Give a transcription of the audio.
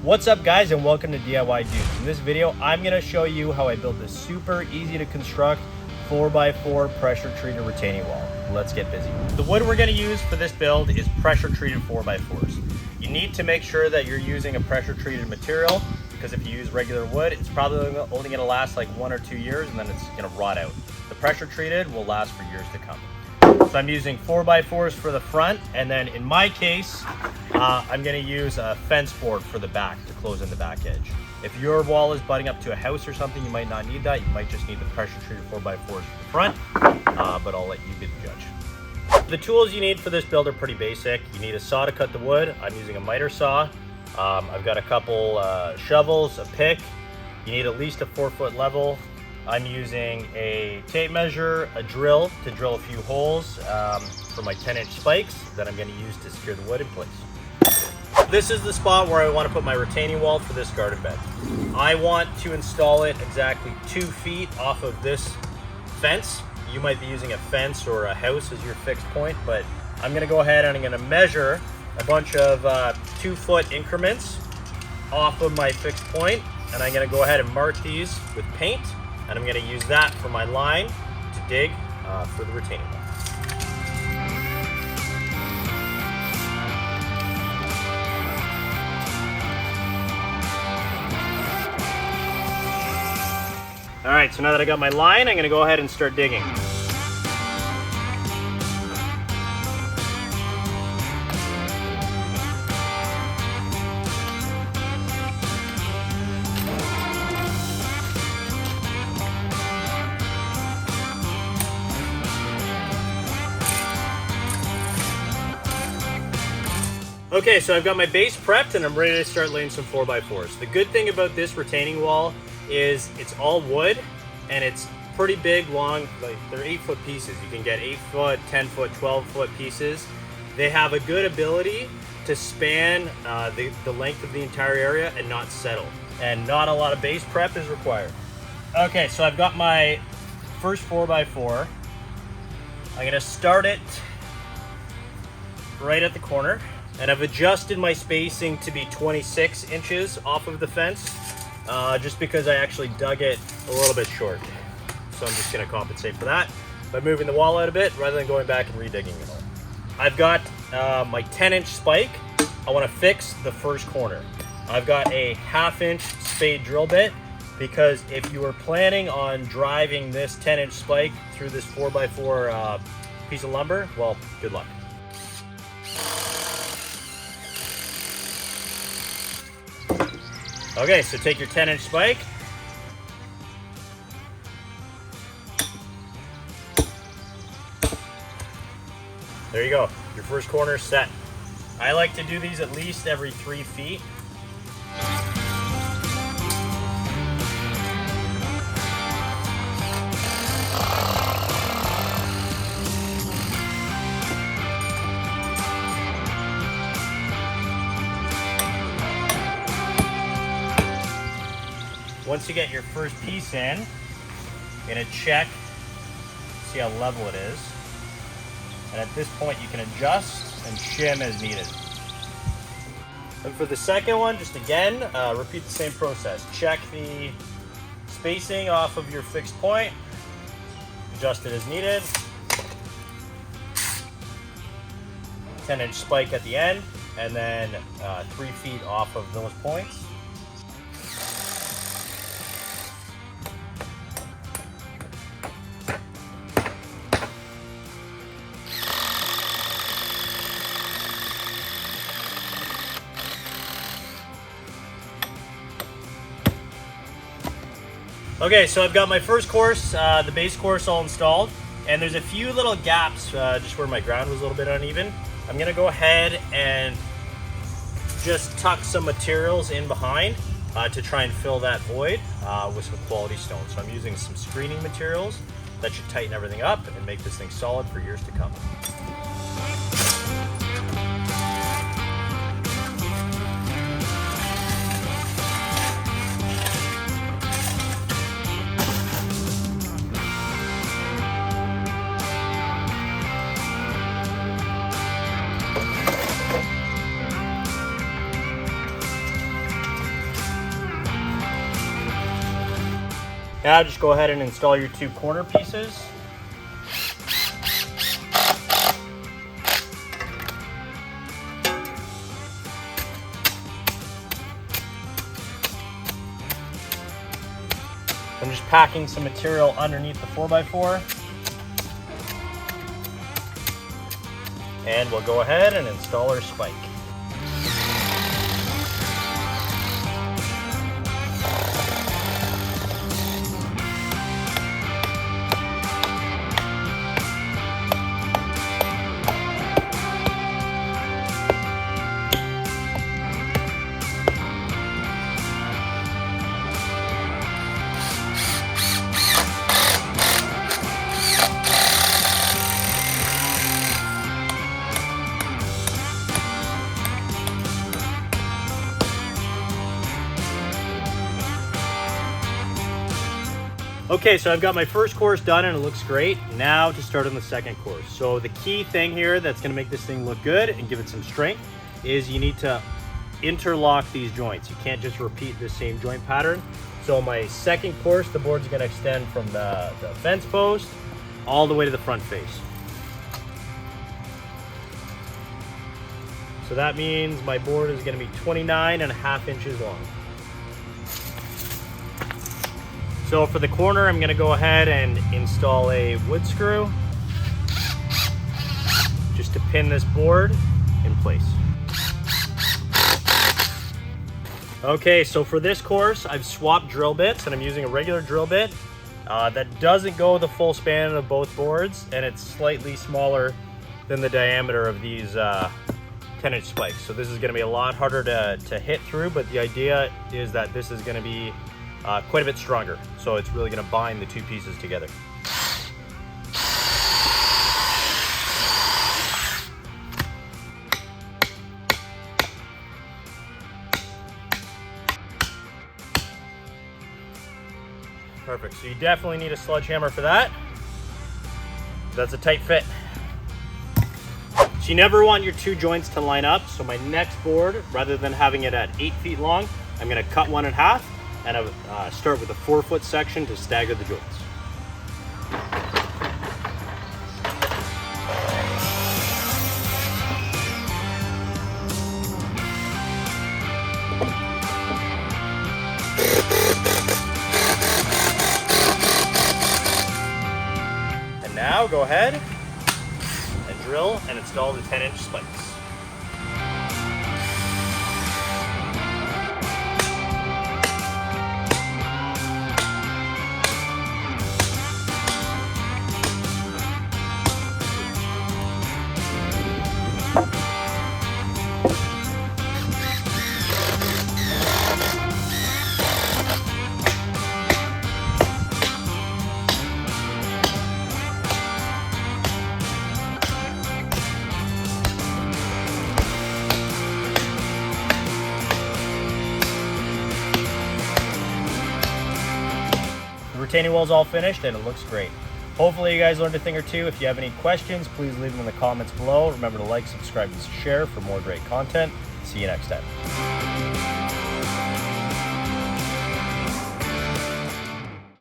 What's up guys, and welcome to DIY Dudes. In this video, I'm gonna show you how I built this super easy to construct 4x4 pressure treated retaining wall. Let's get busy. The wood we're gonna use for this build is pressure treated 4x4s. You need to make sure that you're using a pressure treated material, because if you use regular wood, it's probably only gonna last like 1 or 2 years and then it's gonna rot out. The pressure treated will last for years to come. So I'm using 4x4s for the front, and then in my case, I'm gonna use a fence board for the back to close in the back edge. If your wall is butting up to a house or something, you might not need that. You might just need the pressure treated 4x4s for the front, but I'll let you be the judge. The tools you need for this build are pretty basic. You need a saw to cut the wood. I'm using a miter saw. I've got a couple shovels, a pick. You need at least a 4-foot level. I'm using a tape measure, a drill to drill a few holes for my 10-inch spikes that I'm going to use to secure the wood in place. This is the spot where I want to put my retaining wall for this garden bed. I want to install it exactly 2 feet off of this fence. You might be using a fence or a house as your fixed point, but I'm going to go ahead and I'm going to measure a bunch of 2-foot increments off of my fixed point, and I'm going to go ahead and mark these with paint. And I'm going to use that for my line to dig for the retaining wall. All right, so now that I got my line, I'm going to go ahead and start digging. Okay, so I've got my base prepped and I'm ready to start laying some 4x4s. The good thing about this retaining wall is it's all wood and it's pretty big, long, like they're 8-foot pieces. You can get 8-foot, 10-foot, 12-foot pieces. They have a good ability to span the length of the entire area and not settle. And not a lot of base prep is required. Okay, so I've got my first 4x4. I'm gonna start it right at the corner. And I've adjusted my spacing to be 26 inches off of the fence, just because I actually dug it a little bit short. So I'm just gonna compensate for that by moving the wall out a bit rather than going back and redigging it all. I've got my 10-inch spike. I wanna fix the first corner. I've got a 1/2-inch spade drill bit, because if you were planning on driving this 10-inch spike through this 4x4 piece of lumber, well, good luck. Okay, so take your 10-inch spike. There you go, your first corner set. I like to do these at least every 3 feet. Once you get your first piece in, you're gonna check, see how level it is. And at this point you can adjust and shim as needed. And for the second one, just again, repeat the same process. Check the spacing off of your fixed point, adjust it as needed. 10-inch spike at the end, and then 3 feet off of those points. Okay, so I've got my first course, the base course all installed, and there's a few little gaps just where my ground was a little bit uneven. I'm gonna go ahead and just tuck some materials in behind to try and fill that void with some quality stone. So I'm using some screening materials that should tighten everything up and make this thing solid for years to come. Now just go ahead and install your two corner pieces. I'm just packing some material underneath the 4x4. And we'll go ahead and install our spike. Okay, so I've got my first course done and it looks great. Now to start on the second course. So the key thing here that's gonna make this thing look good and give it some strength is you need to interlock these joints. You can't just repeat the same joint pattern. So my second course, the board's gonna extend from the fence post all the way to the front face. So that means my board is gonna be 29.5 inches long. So for the corner, I'm gonna go ahead and install a wood screw just to pin this board in place. Okay, so for this course, I've swapped drill bits and I'm using a regular drill bit that doesn't go the full span of both boards, and it's slightly smaller than the diameter of these 10-inch spikes. So this is gonna be a lot harder to hit through, but the idea is that this is gonna be quite a bit stronger. So it's really gonna bind the two pieces together. Perfect, so you definitely need a sledgehammer for that. That's a tight fit. So you never want your two joints to line up. So my next board, rather than having it at 8 feet long, I'm gonna cut one in half and start with a 4-foot section to stagger the joints. And now go ahead and drill and install the 10-inch spikes. Retaining wall's all finished and it looks great. Hopefully you guys learned a thing or two. If you have any questions, please leave them in the comments below. Remember to like, subscribe, and share for more great content. See you next time.